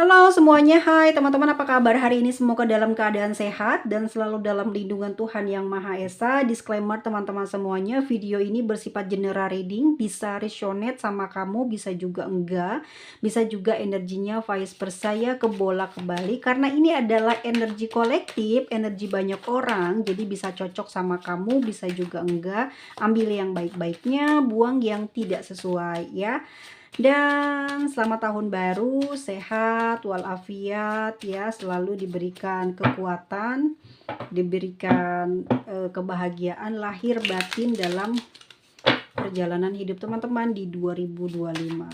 Halo semuanya, hai teman-teman, apa kabar hari ini? Semoga dalam keadaan sehat dan selalu dalam lindungan Tuhan Yang Maha Esa. Disclaimer teman-teman semuanya, video ini bersifat general reading, bisa resonate sama kamu, bisa juga enggak, bisa juga energinya vice versa ya, kebolak kebalik, karena ini adalah energi kolektif, energi banyak orang, jadi bisa cocok sama kamu, bisa juga enggak. Ambil yang baik-baiknya, buang yang tidak sesuai ya. Dan selamat tahun baru, sehat walafiat ya, selalu diberikan kekuatan, diberikan kebahagiaan lahir batin dalam perjalanan hidup teman-teman di 2025.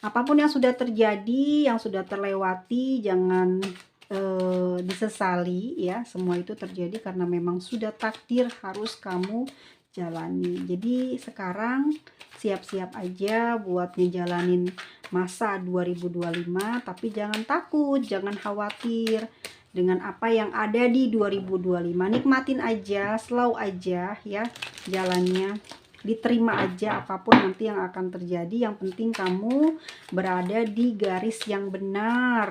Apapun yang sudah terjadi, yang sudah terlewati, jangan disesali ya. Semua itu terjadi karena memang sudah takdir harus kamu jalani. Jadi sekarang siap-siap aja buat ngejalanin masa 2025, tapi jangan takut, jangan khawatir dengan apa yang ada di 2025. Nikmatin aja, slow aja ya jalannya. Diterima aja apapun nanti yang akan terjadi. Yang penting kamu berada di garis yang benar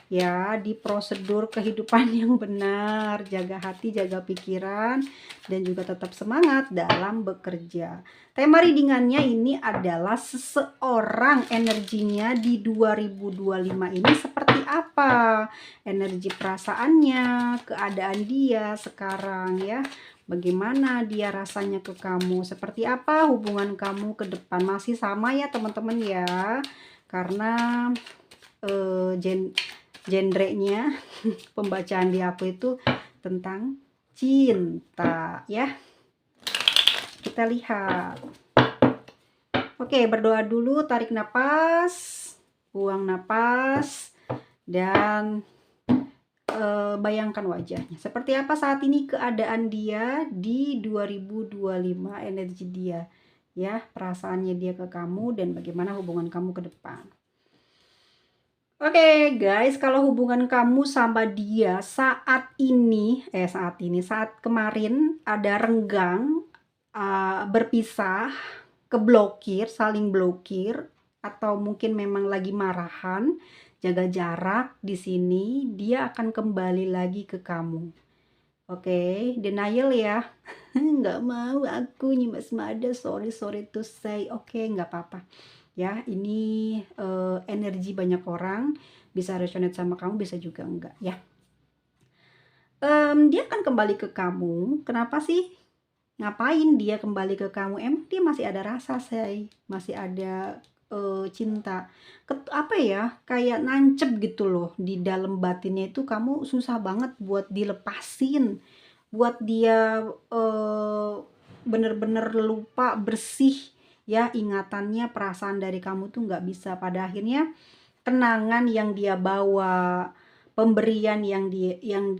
ya, di prosedur kehidupan yang benar. Jaga hati, jaga pikiran, dan juga tetap semangat dalam bekerja. Tema readingannya ini adalah seseorang energinya di 2025 ini seperti apa, energi perasaannya, keadaan dia sekarang ya, bagaimana dia rasanya ke kamu, seperti apa hubungan kamu ke depan. Masih sama ya teman-teman ya, karena genrenya pembacaan di aku itu tentang cinta ya. Kita lihat. Oke, berdoa dulu, tarik napas, buang napas, dan bayangkan wajahnya. Seperti apa saat ini keadaan dia di 2025, energi dia ya, perasaannya dia ke kamu, dan bagaimana hubungan kamu ke depan. Oke guys, kalau hubungan kamu sama dia saat kemarin ada renggang, berpisah, keblokir, saling blokir, atau mungkin memang lagi marahan, jaga jarak. Di sini dia akan kembali lagi ke kamu. Oke, denial ya. Nggak mau aku nyimas mada, sorry to say. Oke, nggak apa-apa ya. Ini energi banyak orang, bisa resonate sama kamu, bisa juga enggak ya. Dia akan kembali ke kamu. Kenapa sih? Ngapain dia kembali ke kamu? Emang dia masih ada rasa, say, masih ada cinta. Apa ya, kayak nancep gitu loh di dalam batinnya itu. Kamu susah banget buat dilepasin, buat dia bener-bener lupa, bersih ya ingatannya, perasaan dari kamu tuh nggak bisa. Pada akhirnya kenangan yang dia bawa, pemberian yang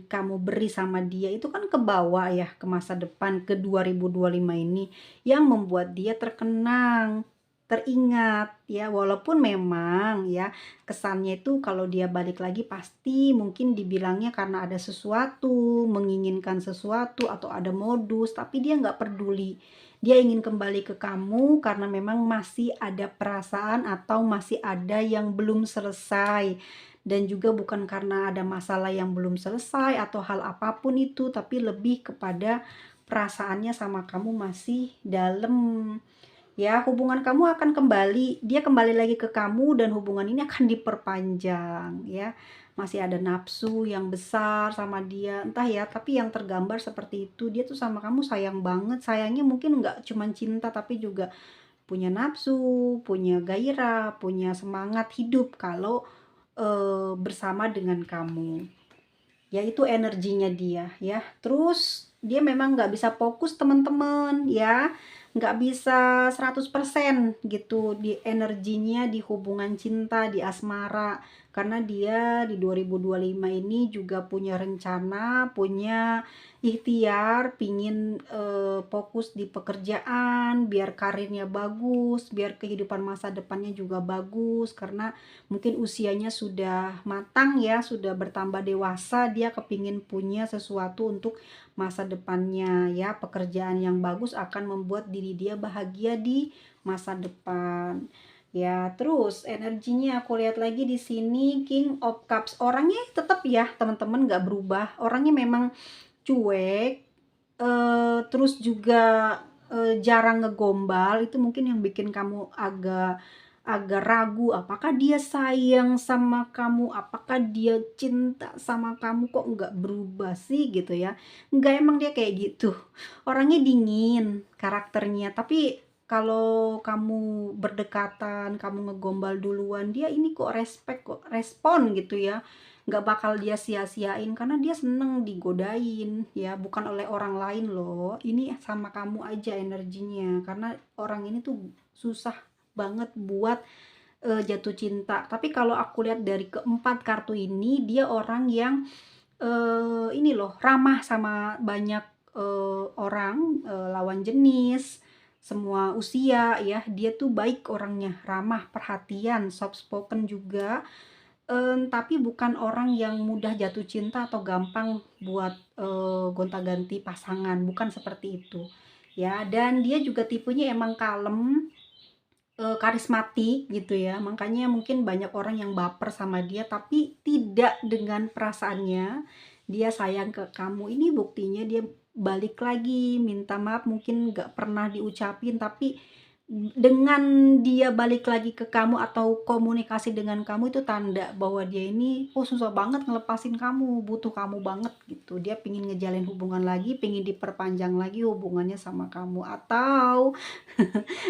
kamu beri sama dia itu kan kebawa ya ke masa depan, ke 2025 ini, yang membuat dia terkenang, teringat ya. Walaupun memang ya kesannya itu kalau dia balik lagi pasti mungkin dibilangnya karena ada sesuatu, menginginkan sesuatu, atau ada modus, tapi dia nggak peduli. Dia ingin kembali ke kamu karena memang masih ada perasaan atau masih ada yang belum selesai. Dan juga bukan karena ada masalah yang belum selesai atau hal apapun itu, tapi lebih kepada perasaannya sama kamu masih dalam ya. Hubungan kamu akan kembali, dia kembali lagi ke kamu, dan hubungan ini akan diperpanjang ya. Masih ada nafsu yang besar sama dia, entah ya, tapi yang tergambar seperti itu. Dia tuh sama kamu sayang banget. Sayangnya mungkin nggak cuma cinta, tapi juga punya nafsu, punya gairah, punya semangat hidup kalau bersama dengan kamu ya. Itu energinya dia ya. Terus dia memang nggak bisa fokus teman-teman ya, nggak bisa 100% gitu di energinya, di hubungan cinta, di asmara, karena dia di 2025 ini juga punya rencana, punya ikhtiar, pingin fokus di pekerjaan biar karirnya bagus, biar kehidupan masa depannya juga bagus, karena mungkin usianya sudah matang ya, sudah bertambah dewasa. Dia kepingin punya sesuatu untuk masa depannya ya. Pekerjaan yang bagus akan membuat diri dia bahagia di masa depan. Ya, terus energinya aku lihat lagi di sini King of Cups. Orangnya tetap ya, teman-teman, nggak berubah. Orangnya memang cuek, terus juga jarang ngegombal. Itu mungkin yang bikin kamu agak agak ragu, apakah dia sayang sama kamu, apakah dia cinta sama kamu, kok nggak berubah sih gitu ya. Nggak, emang dia kayak gitu. Orangnya dingin karakternya, tapi kalau kamu berdekatan, kamu ngegombal duluan, dia ini kok respect, kok respon gitu ya. Nggak bakal dia sia-siain karena dia seneng digodain ya, bukan oleh orang lain loh. Ini sama kamu aja energinya, karena orang ini tuh susah banget buat jatuh cinta. Tapi kalau aku lihat dari keempat kartu ini, dia orang yang ini loh, ramah sama banyak orang, lawan jenis, semua usia ya. Dia tuh baik orangnya, ramah, perhatian, soft spoken juga. Tapi bukan orang yang mudah jatuh cinta atau gampang buat gonta-ganti pasangan, bukan seperti itu ya. Dan dia juga tipenya emang kalem, karismatik gitu ya, makanya mungkin banyak orang yang baper sama dia, tapi tidak dengan perasaannya. Dia sayang ke kamu, ini buktinya dia balik lagi minta maaf, mungkin nggak pernah diucapin, tapi dengan dia balik lagi ke kamu atau komunikasi dengan kamu, itu tanda bahwa dia ini, oh, susah banget ngelepasin kamu, butuh kamu banget gitu. Dia pingin ngejalin hubungan lagi, pingin diperpanjang lagi hubungannya sama kamu. Atau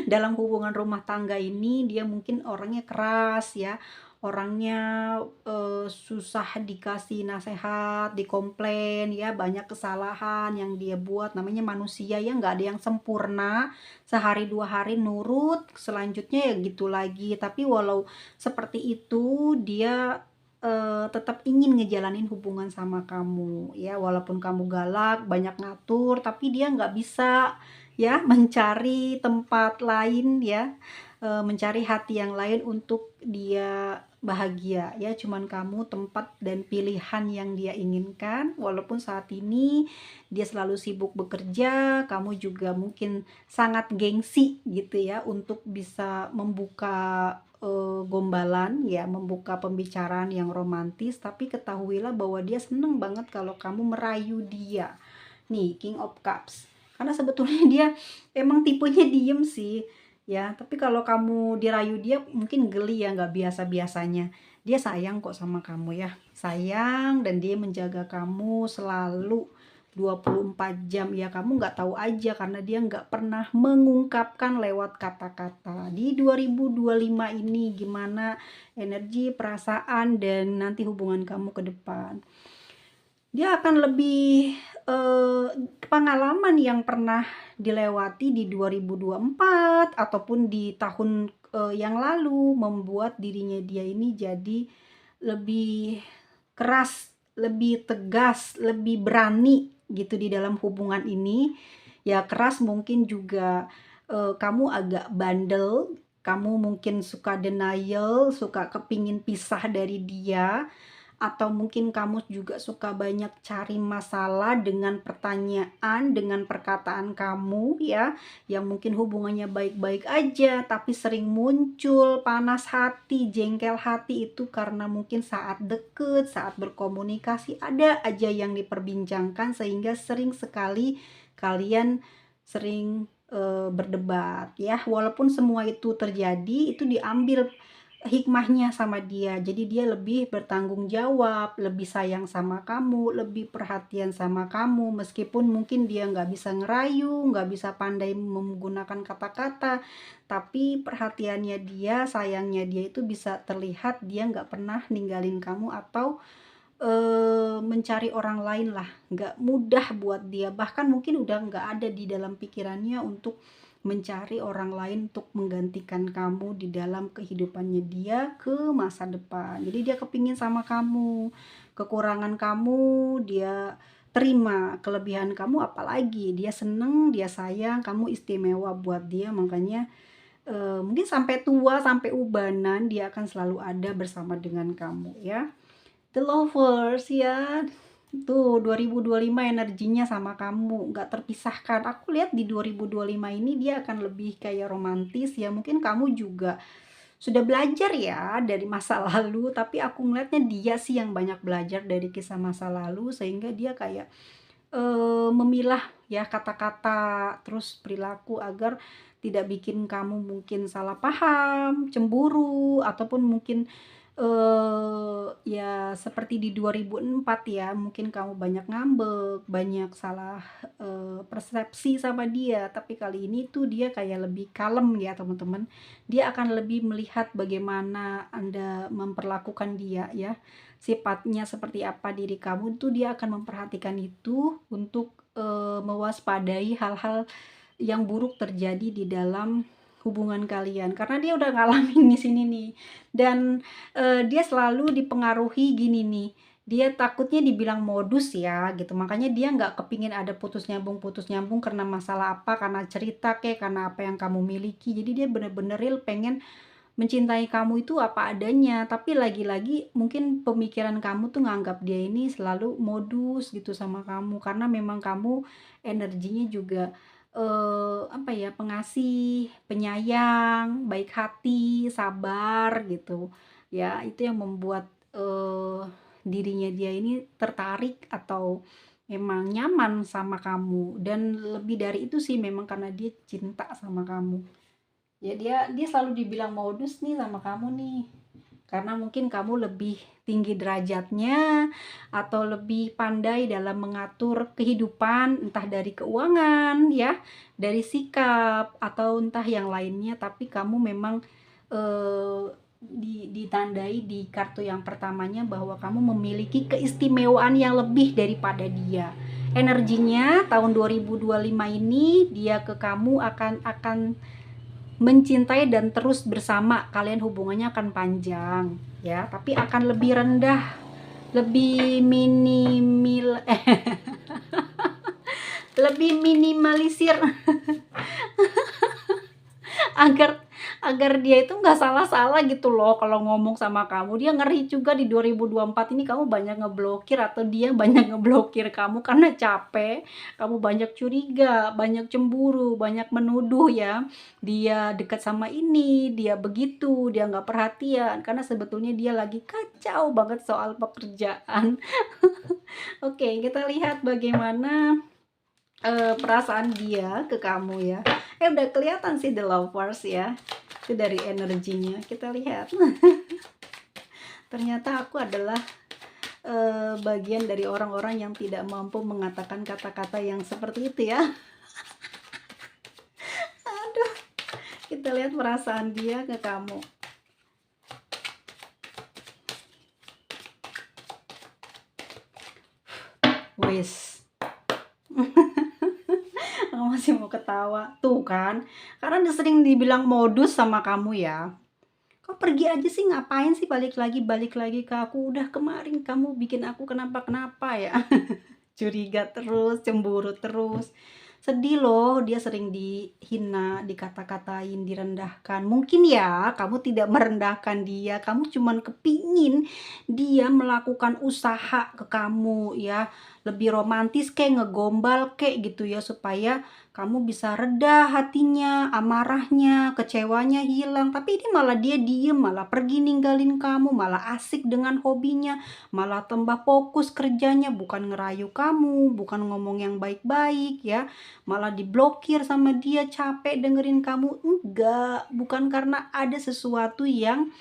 dalam hubungan rumah tangga ini dia mungkin orangnya keras ya, orangnya susah dikasih nasihat, dikomplain ya, banyak kesalahan yang dia buat. Namanya manusia ya, nggak ada yang sempurna, sehari dua hari nurut, selanjutnya ya gitu lagi. Tapi walau seperti itu, dia tetap ingin ngejalanin hubungan sama kamu ya, walaupun kamu galak, banyak ngatur, tapi dia nggak bisa ya mencari tempat lain ya, mencari hati yang lain untuk dia bahagia ya. Cuman kamu tempat dan pilihan yang dia inginkan, walaupun saat ini dia selalu sibuk bekerja, kamu juga mungkin sangat gengsi gitu ya untuk bisa membuka gombalan ya, membuka pembicaraan yang romantis. Tapi ketahuilah bahwa dia seneng banget kalau kamu merayu dia nih, King of Cups. Karena sebetulnya dia emang tipenya diem sih ya, tapi kalau kamu dirayu dia mungkin geli ya, nggak biasa-biasanya. Dia sayang kok sama kamu ya, sayang, dan dia menjaga kamu selalu 24 jam ya. Kamu nggak tahu aja karena dia nggak pernah mengungkapkan lewat kata-kata. Di 2025 ini gimana energi, perasaan, dan nanti hubungan kamu ke depan? Dia akan lebih pengalaman yang pernah dilewati di 2024 ataupun di tahun yang lalu membuat dirinya dia ini jadi lebih keras, lebih tegas, lebih berani gitu di dalam hubungan ini. Ya, keras mungkin juga kamu agak bandel, kamu mungkin suka denial, suka kepingin pisah dari dia, atau mungkin kamu juga suka banyak cari masalah dengan pertanyaan, dengan perkataan kamu ya, yang mungkin hubungannya baik-baik aja tapi sering muncul panas hati, jengkel hati. Itu karena mungkin saat deket, saat berkomunikasi ada aja yang diperbincangkan, sehingga sering sekali kalian sering berdebat ya. Walaupun semua itu terjadi, itu diambil hikmahnya sama dia. Jadi dia lebih bertanggung jawab, lebih sayang sama kamu, lebih perhatian sama kamu. Meskipun mungkin dia nggak bisa ngerayu, nggak bisa pandai menggunakan kata-kata, tapi perhatiannya dia, sayangnya dia itu bisa terlihat. Dia nggak pernah ninggalin kamu atau mencari orang lain lah. Nggak mudah buat dia, bahkan mungkin udah nggak ada di dalam pikirannya untuk mencari orang lain untuk menggantikan kamu di dalam kehidupannya dia ke masa depan. Jadi dia kepingin sama kamu, kekurangan kamu dia terima, kelebihan kamu apalagi dia seneng, dia sayang, kamu istimewa buat dia. Makanya mungkin sampai tua, sampai ubanan dia akan selalu ada bersama dengan kamu ya. The Lovers ya, tuh 2025 energinya sama kamu nggak terpisahkan. Aku lihat di 2025 ini dia akan lebih kayak romantis ya. Mungkin kamu juga sudah belajar ya dari masa lalu, tapi aku ngeliatnya dia sih yang banyak belajar dari kisah masa lalu, sehingga dia kayak memilah ya kata-kata, terus perilaku agar tidak bikin kamu mungkin salah paham, cemburu, ataupun mungkin ya seperti di 2004 ya, mungkin kamu banyak ngambek, banyak salah persepsi sama dia, tapi kali ini tuh dia kayak lebih kalem ya teman-teman. Dia akan lebih melihat bagaimana Anda memperlakukan dia ya, sifatnya seperti apa diri kamu tuh dia akan memperhatikan itu untuk mewaspadai hal-hal yang buruk terjadi di dalam hubungan kalian, karena dia udah ngalamin di sini nih. Dan dia selalu dipengaruhi gini nih, dia takutnya dibilang modus ya gitu, makanya dia nggak kepingin ada putus nyambung karena masalah apa, karena cerita kek, karena apa yang kamu miliki. Jadi dia bener-bener real pengen mencintai kamu itu apa adanya, tapi lagi-lagi mungkin pemikiran kamu tuh nganggap dia ini selalu modus gitu sama kamu, karena memang kamu energinya juga apa ya, pengasih, penyayang, baik hati, sabar gitu. Ya, itu yang membuat dirinya dia ini tertarik atau memang nyaman sama kamu, dan lebih dari itu sih memang karena dia cinta sama kamu. Ya dia selalu dibilang modus nih sama kamu nih, karena mungkin kamu lebih tinggi derajatnya atau lebih pandai dalam mengatur kehidupan, entah dari keuangan ya, dari sikap atau entah yang lainnya, tapi kamu memang ditandai di kartu yang pertamanya bahwa kamu memiliki keistimewaan yang lebih daripada dia. Energinya tahun 2025 ini dia ke kamu akan mencintai dan terus bersama, kalian hubungannya akan panjang ya, tapi akan lebih rendah, lebih minimal lebih minimalisir agar agar dia itu nggak salah-salah gitu loh kalau ngomong sama kamu. Dia ngeri juga di 2024 ini kamu banyak ngeblokir atau dia banyak ngeblokir kamu karena capek, kamu banyak curiga, banyak cemburu, banyak menuduh ya. Dia dekat sama ini, dia begitu, dia nggak perhatian, karena sebetulnya dia lagi kacau banget soal pekerjaan. Oke, kita lihat bagaimana perasaan dia ke kamu ya. Udah kelihatan sih the lovers ya, itu dari energinya kita lihat. Ternyata aku adalah bagian dari orang-orang yang tidak mampu mengatakan kata-kata yang seperti itu ya. Aduh, kita lihat perasaan dia ke kamu. Wis. Aku masih mau ketawa tuh kan, karena dia sering dibilang modus sama kamu ya. Kau pergi aja sih, ngapain sih balik lagi ke aku, udah kemarin kamu bikin aku kenapa-kenapa ya. Curiga terus, cemburu terus. Sedih loh, dia sering dihina, dikata-katain, direndahkan. Mungkin ya kamu tidak merendahkan dia, kamu cuman kepingin dia melakukan usaha ke kamu ya, lebih romantis kayak ngegombal kayak gitu ya, supaya kamu bisa reda hatinya, amarahnya, kecewanya hilang. Tapi ini malah dia diem, malah pergi ninggalin kamu, malah asik dengan hobinya, malah tambah fokus kerjanya, bukan ngerayu kamu, bukan ngomong yang baik-baik ya, malah diblokir sama dia, capek dengerin kamu. Enggak, bukan karena ada sesuatu yang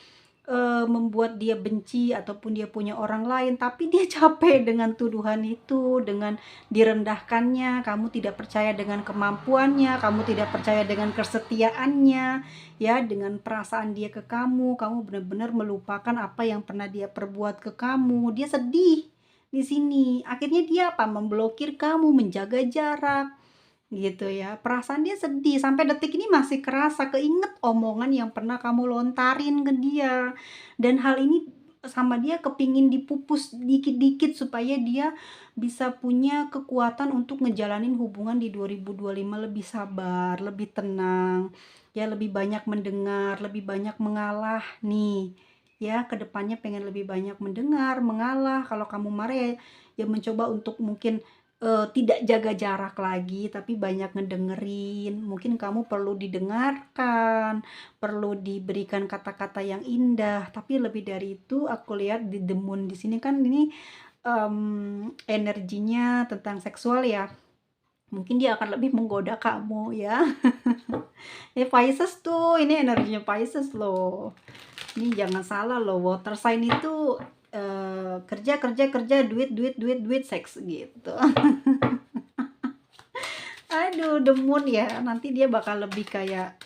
membuat dia benci ataupun dia punya orang lain, tapi dia capek dengan tuduhan itu, dengan direndahkannya, kamu tidak percaya dengan kemampuannya, kamu tidak percaya dengan kesetiaannya ya, dengan perasaan dia ke kamu benar-benar melupakan apa yang pernah dia perbuat ke kamu. Dia sedih di sini, akhirnya dia apa, memblokir kamu, menjaga jarak gitu ya. Perasaan dia sedih sampai detik ini masih kerasa, keinget omongan yang pernah kamu lontarin ke dia, dan hal ini sama dia kepingin dipupus dikit-dikit supaya dia bisa punya kekuatan untuk ngejalanin hubungan di 2025 lebih sabar, lebih tenang ya, lebih banyak mendengar, lebih banyak mengalah nih ya. Kedepannya pengen lebih banyak mendengar, mengalah. Kalau kamu marah ya, ya mencoba untuk mungkin tidak jaga jarak lagi, tapi banyak ngedengerin. Mungkin kamu perlu didengarkan, perlu diberikan kata-kata yang indah, tapi lebih dari itu aku lihat di The Moon di sini kan ini, energinya tentang seksual ya, mungkin dia akan lebih menggoda kamu ya. Pisces tuh, ini energinya Pisces loh. Ini jangan salah loh, water sign itu, kerja, kerja, kerja, duit, duit, duit, duit, seks gitu. Aduh, The Moon ya, nanti dia bakal lebih kayak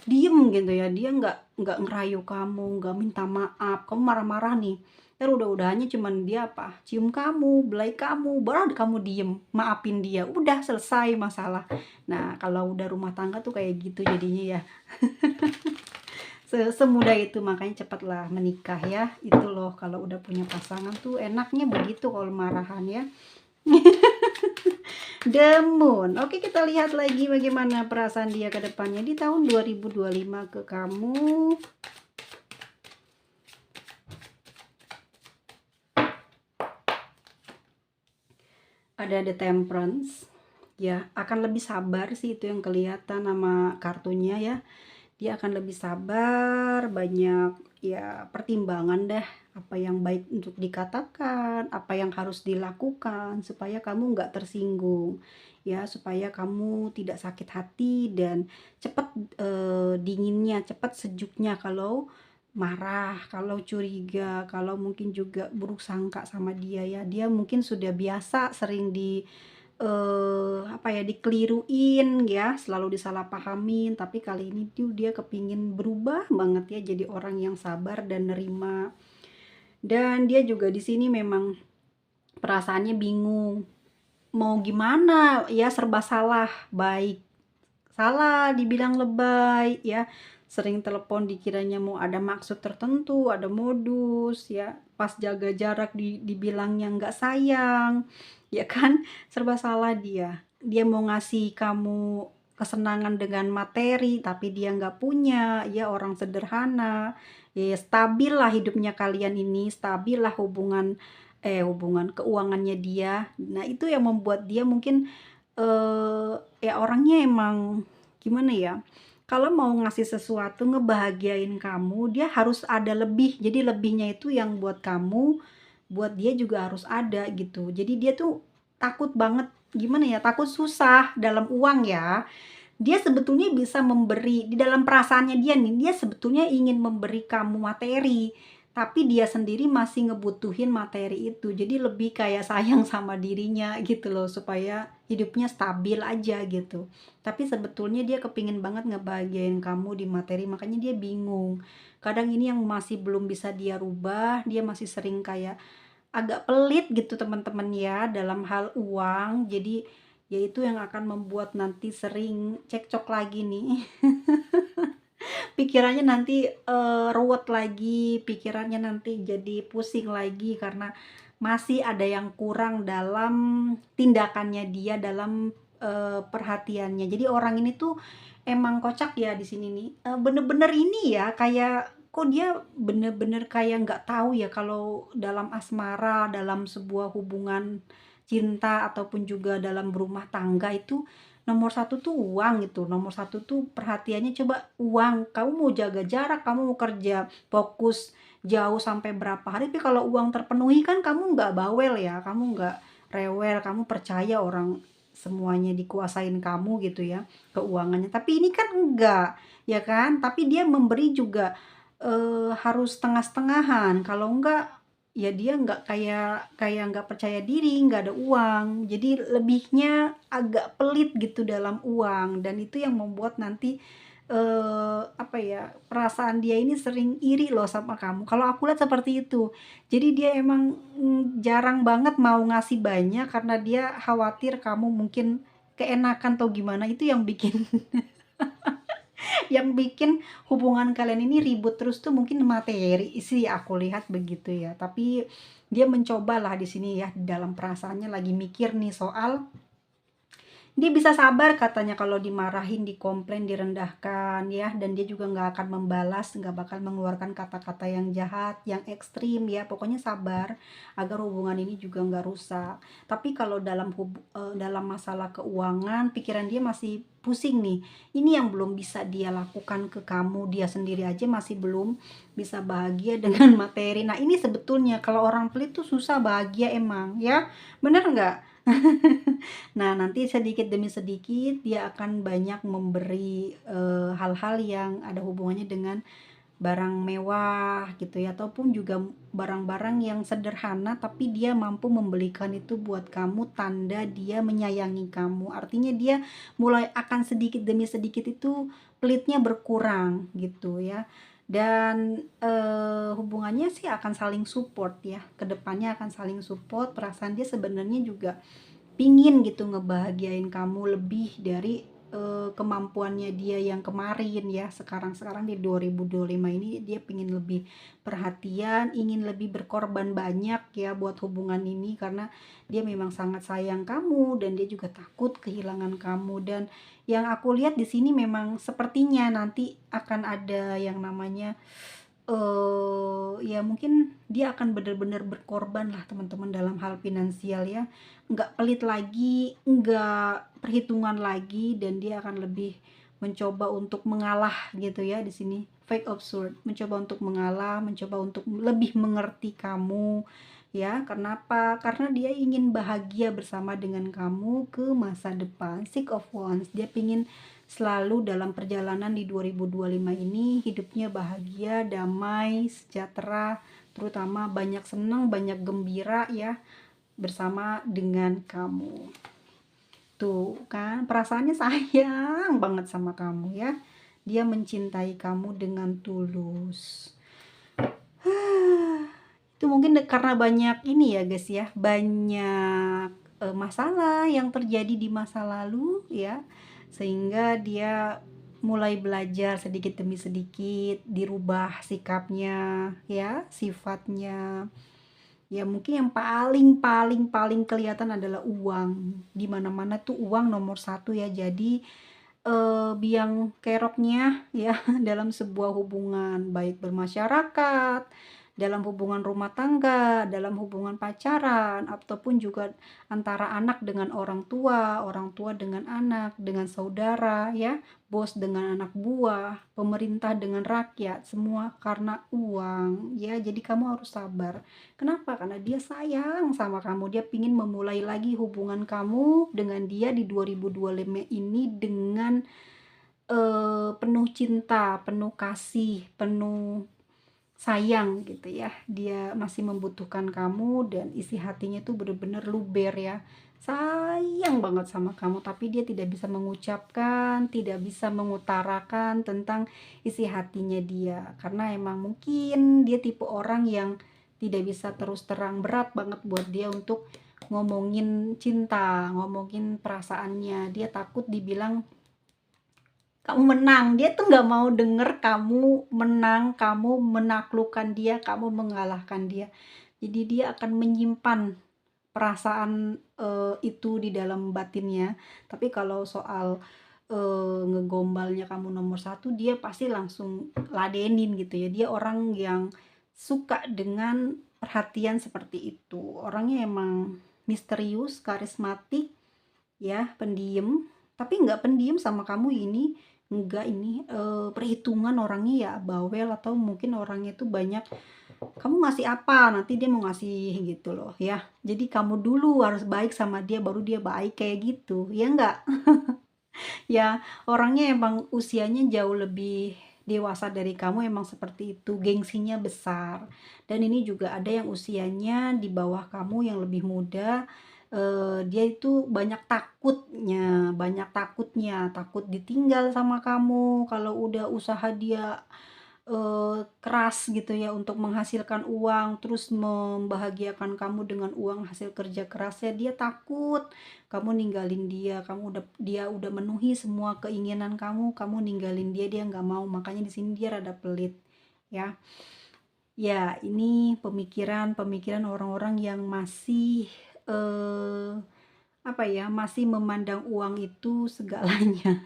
diem gitu ya, dia nggak ngerayu kamu, nggak minta maaf, kamu marah-marah nih, ntar udah-udahannya cuman dia apa, cium kamu, belai kamu, baru kamu diem, maafin dia, udah selesai masalah. Nah, kalau udah rumah tangga tuh kayak gitu jadinya ya, semudah itu, makanya cepatlah menikah ya, itu loh kalau udah punya pasangan tuh enaknya begitu kalau marahan ya. The Moon. Oke, kita lihat lagi bagaimana perasaan dia ke depannya di tahun 2025 ke kamu. Ada The Temperance. Ya, akan lebih sabar sih, itu yang kelihatan nama kartunya ya. Dia akan lebih sabar, banyak ya pertimbangan dah, apa yang baik untuk dikatakan, apa yang harus dilakukan supaya kamu nggak tersinggung ya, supaya kamu tidak sakit hati dan cepat dinginnya, cepat sejuknya kalau marah, kalau curiga, kalau mungkin juga buruk sangka sama dia ya. Dia mungkin sudah biasa sering apa ya, dikeliruin ya, selalu disalahpahamin, tapi kali ini tuh dia kepingin berubah banget ya, jadi orang yang sabar dan nerima. Dan dia juga di sini memang perasaannya bingung, mau gimana ya, serba salah, baik salah, dibilang lebay ya, sering telepon dikiranya mau ada maksud tertentu, ada modus ya, pas jaga jarak dibilangnya nggak sayang ya kan, serba salah dia. Dia mau ngasih kamu kesenangan dengan materi tapi dia nggak punya ya, orang sederhana ya, stabil lah hidupnya kalian ini, stabil lah hubungan keuangannya dia. Nah, itu yang membuat dia mungkin ya orangnya emang gimana ya, kalau mau ngasih sesuatu ngebahagiain kamu, dia harus ada lebih. Jadi lebihnya itu yang buat kamu, buat dia juga harus ada gitu. Jadi dia tuh takut banget, gimana ya, takut susah dalam uang ya. Dia sebetulnya bisa memberi, di dalam perasaannya dia nih, dia sebetulnya ingin memberi kamu materi, tapi dia sendiri masih ngebutuhin materi itu. Jadi lebih kayak sayang sama dirinya gitu loh, supaya hidupnya stabil aja gitu. Tapi sebetulnya dia kepingin banget ngebahagiain kamu di materi, makanya dia bingung. Kadang ini yang masih belum bisa dia rubah, dia masih sering kayak agak pelit gitu teman-teman ya dalam hal uang. Jadi yaitu yang akan membuat nanti sering cekcok lagi nih. Pikirannya nanti ruwet lagi, pikirannya nanti jadi pusing lagi karena masih ada yang kurang dalam tindakannya dia, dalam perhatiannya. Jadi orang ini tuh emang kocak ya di sini nih. Bener-bener ini ya, kayak kok dia bener-bener kayak nggak tahu ya kalau dalam asmara, dalam sebuah hubungan cinta ataupun juga dalam berumah tangga itu nomor satu tuh uang gitu, nomor satu tuh perhatiannya coba uang. Kamu mau jaga jarak, kamu mau kerja fokus jauh sampai berapa hari, tapi kalau uang terpenuhi kan kamu nggak bawel ya, kamu nggak rewel, kamu percaya orang semuanya dikuasain kamu gitu ya, keuangannya. Tapi ini kan enggak, ya kan? Tapi dia memberi juga harus setengah-setengahan, kalau enggak ya dia nggak kayak kayak nggak percaya diri, nggak ada uang. Jadi lebihnya agak pelit gitu dalam uang, dan itu yang membuat nanti apa ya, perasaan dia ini sering iri loh sama kamu. Kalau aku lihat seperti itu. Jadi dia emang jarang banget mau ngasih banyak karena dia khawatir kamu mungkin keenakan atau gimana. Itu yang bikin yang bikin hubungan kalian ini ribut terus tuh mungkin materi sih, aku lihat begitu ya. Tapi dia mencobalah di sini ya, di dalam perasaannya lagi mikir nih soal Dia bisa sabar katanya kalau dimarahin, dikomplain, direndahkan ya, dan dia juga nggak akan membalas, nggak bakal mengeluarkan kata-kata yang jahat, yang ekstrim ya. Pokoknya sabar agar hubungan ini juga nggak rusak. Tapi kalau dalam masalah keuangan, pikiran dia masih pusing nih. Ini yang belum bisa dia lakukan ke kamu, dia sendiri aja masih belum bisa bahagia dengan materi. Nah, ini sebetulnya kalau orang pelit tuh susah bahagia emang ya. Bener nggak? Nah, nanti sedikit demi sedikit dia akan banyak memberi hal-hal yang ada hubungannya dengan barang mewah gitu ya, ataupun juga barang-barang yang sederhana tapi dia mampu membelikan itu buat kamu, tanda dia menyayangi kamu. Artinya dia mulai akan sedikit demi sedikit itu pelitnya berkurang gitu ya. Dan hubungannya sih akan saling support ya, kedepannya akan saling support. Perasaan dia sebenarnya juga pingin gitu ngebahagiain kamu lebih dari kemampuannya dia yang kemarin ya. Sekarang di 2025 ini dia pingin lebih perhatian, ingin lebih berkorban banyak ya buat hubungan ini, karena dia memang sangat sayang kamu dan dia juga takut kehilangan kamu. Dan yang aku lihat di sini memang sepertinya nanti akan ada yang namanya ya mungkin dia akan benar-benar berkorban lah teman-teman dalam hal finansial ya, nggak pelit lagi, nggak perhitungan lagi, dan dia akan lebih mencoba untuk mengalah gitu ya. Di sini fake absurd, mencoba untuk mengalah, mencoba untuk lebih mengerti kamu ya. Kenapa? Karena dia ingin bahagia bersama dengan kamu ke masa depan. Six of Wands, dia pingin selalu dalam perjalanan di 2025 ini hidupnya bahagia, damai, sejahtera, terutama banyak senang, banyak gembira ya bersama dengan kamu. Tuh kan, perasaannya sayang banget sama kamu ya. Dia mencintai kamu dengan tulus. Itu mungkin karena banyak ini ya guys ya, banyak masalah yang terjadi di masa lalu ya, sehingga dia mulai belajar sedikit demi sedikit, dirubah sikapnya ya, sifatnya. Ya mungkin yang paling paling paling kelihatan adalah uang. Di mana-mana tuh uang nomor satu ya. Jadi biang keroknya ya dalam sebuah hubungan, baik bermasyarakat, dalam hubungan rumah tangga, dalam hubungan pacaran, ataupun juga antara anak dengan orang tua dengan anak, dengan saudara ya, bos dengan anak buah, pemerintah dengan rakyat, semua karena uang ya. Jadi kamu harus sabar. Kenapa? Karena dia sayang sama kamu, dia pingin memulai lagi hubungan kamu dengan dia di 2025 ini dengan penuh cinta, penuh kasih, penuh sayang gitu ya. Dia masih membutuhkan kamu dan isi hatinya tuh bener-bener luber ya. Sayang banget sama kamu, tapi dia tidak bisa mengucapkan, tidak bisa mengutarakan tentang isi hatinya dia. Karena emang mungkin dia tipe orang yang tidak bisa terus terang, berat banget buat dia untuk ngomongin cinta, ngomongin perasaannya. Dia takut dibilang kamu menang. Dia tuh nggak mau denger kamu menang, kamu menaklukkan dia, kamu mengalahkan dia. Jadi dia akan menyimpan perasaan itu di dalam batinnya. Tapi kalau soal ngegombalnya kamu nomor satu, dia pasti langsung ladenin gitu ya. Dia orang yang suka dengan perhatian seperti itu. Orangnya emang misterius, karismatik ya, pendiam. Tapi nggak pendiam sama kamu ini, enggak, ini perhitungan orangnya ya, bawel, atau mungkin orangnya itu banyak, kamu ngasih apa nanti dia mau ngasih gitu loh ya. Jadi kamu dulu harus baik sama dia baru dia baik, kayak gitu ya enggak. Ya orangnya emang usianya jauh lebih dewasa dari kamu, emang seperti itu, gengsinya besar. Dan ini juga ada yang usianya di bawah kamu yang lebih muda. Dia itu banyak takutnya, takut ditinggal sama kamu kalau udah usaha dia keras gitu ya untuk menghasilkan uang, terus membahagiakan kamu dengan uang hasil kerja kerasnya. Dia takut kamu ninggalin dia, dia udah menuhi semua keinginan kamu ninggalin dia, dia nggak mau. Makanya di sini dia rada pelit ya. Ya ini pemikiran orang-orang yang masih apa ya, masih memandang uang itu segalanya.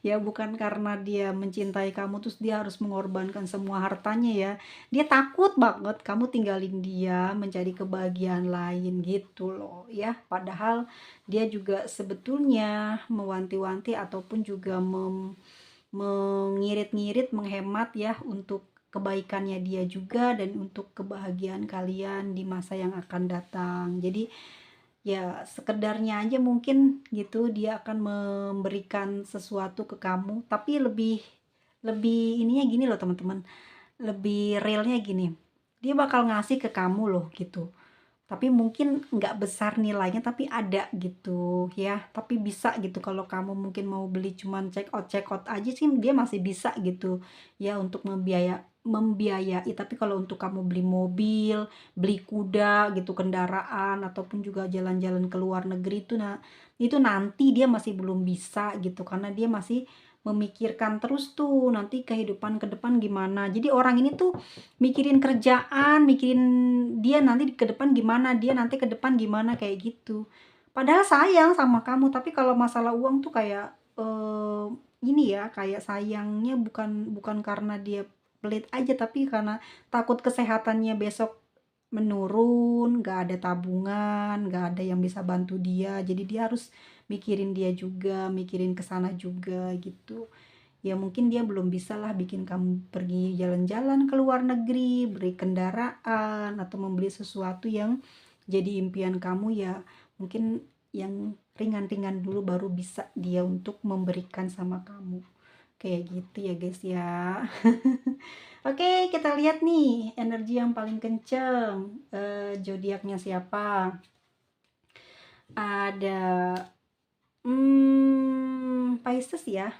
Ya bukan karena dia mencintai kamu terus dia harus mengorbankan semua hartanya ya. Dia takut banget kamu tinggalin dia mencari kebahagiaan lain gitu loh ya. Padahal dia juga sebetulnya mewanti-wanti ataupun juga mengirit-ngirit, menghemat ya untuk kebaikannya dia juga dan untuk kebahagiaan kalian di masa yang akan datang. Jadi ya sekedarnya aja mungkin gitu dia akan memberikan sesuatu ke kamu, tapi lebih lebih ininya gini loh teman-teman, lebih realnya gini, dia bakal ngasih ke kamu loh gitu, tapi mungkin nggak besar nilainya tapi ada gitu ya, tapi bisa gitu kalau kamu mungkin mau beli cuman check out aja sih dia masih bisa gitu ya untuk membiayai. Tapi kalau untuk kamu beli mobil, beli kuda gitu, kendaraan ataupun juga jalan-jalan ke luar negeri itu, nah itu nanti dia masih belum bisa gitu karena dia masih memikirkan terus tuh nanti kehidupan ke depan gimana. Jadi orang ini tuh mikirin kerjaan, mikirin dia nanti ke depan gimana, dia nanti ke depan gimana kayak gitu. Padahal sayang sama kamu, tapi kalau masalah uang tuh kayak ini ya, kayak sayangnya bukan bukan karena dia pelit aja, tapi karena takut kesehatannya besok menurun, gak ada tabungan, gak ada yang bisa bantu dia. Jadi dia harus mikirin dia juga, mikirin kesana juga gitu. Ya mungkin dia belum bisa lah bikin kamu pergi jalan-jalan ke luar negeri, beri kendaraan, atau membeli sesuatu yang jadi impian kamu ya. Mungkin yang ringan-ringan dulu baru bisa dia untuk memberikan sama kamu. Kayak gitu ya guys ya. Oke, kita lihat nih energi yang paling kenceng. Zodiaknya siapa? Ada Pisces ya.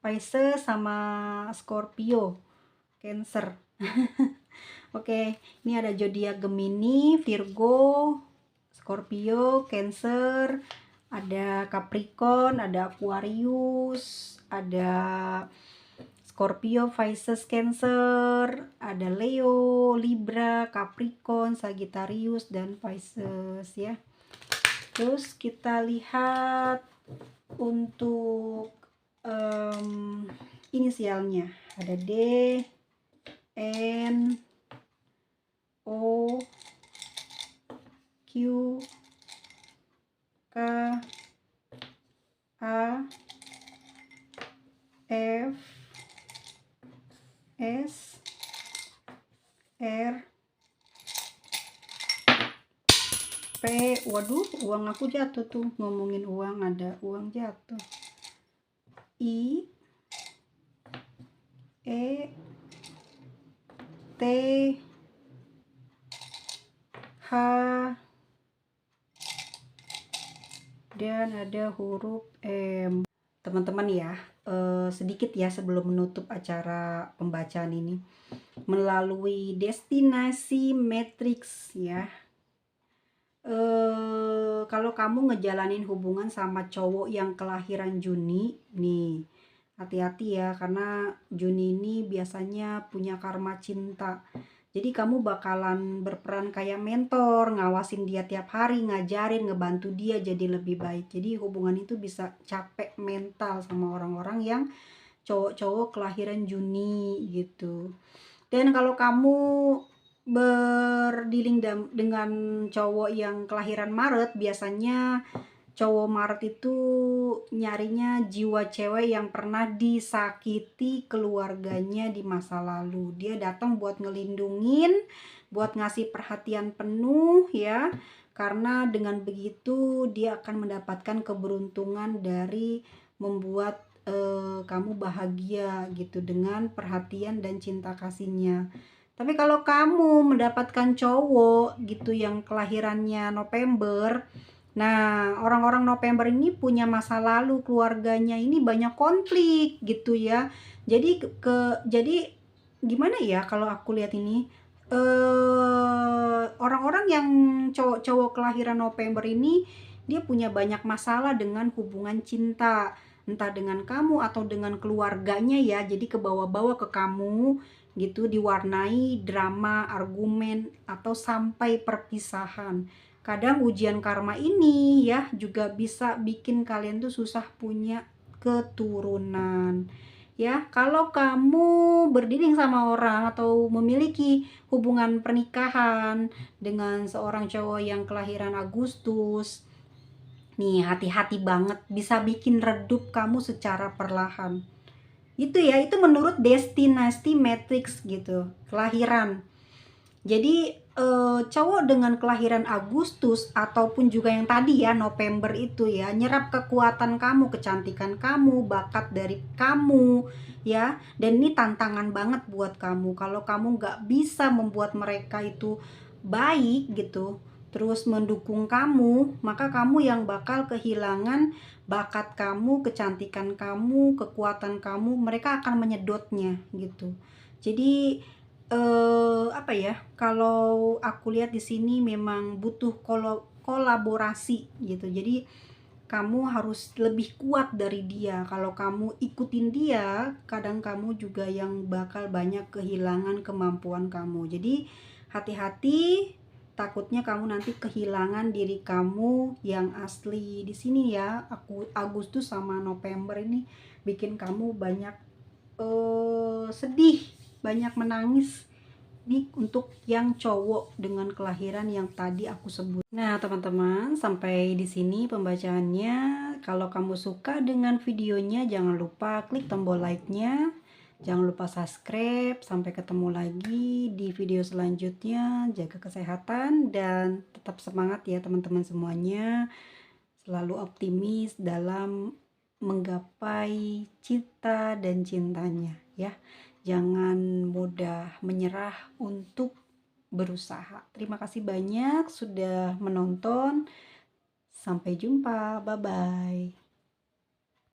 Pisces sama Scorpio, Cancer. Oke, ini ada zodiak Gemini, Virgo, Scorpio, Cancer, ada Capricorn, ada Aquarius, ada Scorpio, Pisces, Cancer, ada Leo, Libra, Capricorn, Sagittarius, dan Pisces ya. Terus kita lihat untuk inisialnya ada D, N, O, Q, K, A, F, S, R, P. Waduh, uang aku jatuh tuh, ngomongin uang ada uang jatuh. I, E, T, H, dan ada huruf M. Teman-teman ya, sedikit ya sebelum menutup acara pembacaan ini, melalui destinasi matrix ya. Kalau kamu ngejalanin hubungan sama cowok yang kelahiran Juni nih, hati-hati ya karena Juni ini biasanya punya karma cinta. Jadi kamu bakalan berperan kayak mentor, ngawasin dia tiap hari, ngajarin, ngebantu dia jadi lebih baik. Jadi hubungan itu bisa capek mental sama orang-orang yang cowok-cowok kelahiran Juni gitu. Dan kalau kamu berdiling dengan cowok yang kelahiran Maret, biasanya cowok Maret itu nyarinya jiwa cewek yang pernah disakiti keluarganya di masa lalu. Dia datang buat ngelindungin, buat ngasih perhatian penuh ya. Karena dengan begitu dia akan mendapatkan keberuntungan dari membuat kamu bahagia gitu dengan perhatian dan cinta kasihnya. Tapi kalau kamu mendapatkan cowok gitu yang kelahirannya November, nah orang-orang November ini punya masa lalu keluarganya ini banyak konflik gitu ya. Jadi gimana ya kalau aku lihat ini orang-orang yang cowok-cowok kelahiran November ini dia punya banyak masalah dengan hubungan cinta, entah dengan kamu atau dengan keluarganya ya. Jadi kebawa-bawa ke kamu gitu, diwarnai drama, argumen, atau sampai perpisahan. kadang ujian karma ini ya juga bisa bikin kalian tuh susah punya keturunan. Ya, kalau kamu berdinding sama orang atau memiliki hubungan pernikahan dengan seorang cowok yang kelahiran Agustus, nih hati-hati banget, bisa bikin redup kamu secara perlahan. Itu ya, itu menurut destinasi matrix gitu, kelahiran. Jadi cowok dengan kelahiran Agustus ataupun juga yang tadi ya November itu ya, nyerap kekuatan kamu, kecantikan kamu, bakat dari kamu ya. Dan ini tantangan banget buat kamu. Kalau kamu nggak bisa membuat mereka itu baik gitu, terus mendukung kamu, maka kamu yang bakal kehilangan bakat kamu, kecantikan kamu, kekuatan kamu, mereka akan menyedotnya gitu. Jadi apa ya, kalau aku lihat di sini memang butuh kolaborasi gitu. Jadi kamu harus lebih kuat dari dia. Kalau kamu ikutin dia, kadang kamu juga yang bakal banyak kehilangan kemampuan kamu. Jadi hati-hati, takutnya kamu nanti kehilangan diri kamu yang asli. Di sini ya, aku Agustus sama November ini bikin kamu banyak sedih, banyak menangis. Ini untuk yang cowok dengan kelahiran yang tadi aku sebut. Nah, teman-teman, sampai di sini pembacaannya. Kalau kamu suka dengan videonya, jangan lupa klik tombol like-nya. Jangan lupa subscribe. Sampai ketemu lagi di video selanjutnya. Jaga kesehatan dan tetap semangat ya teman-teman semuanya. Selalu optimis dalam menggapai cita dan cintanya ya. Jangan mudah menyerah untuk berusaha. Terima kasih banyak sudah menonton. Sampai jumpa. Bye bye.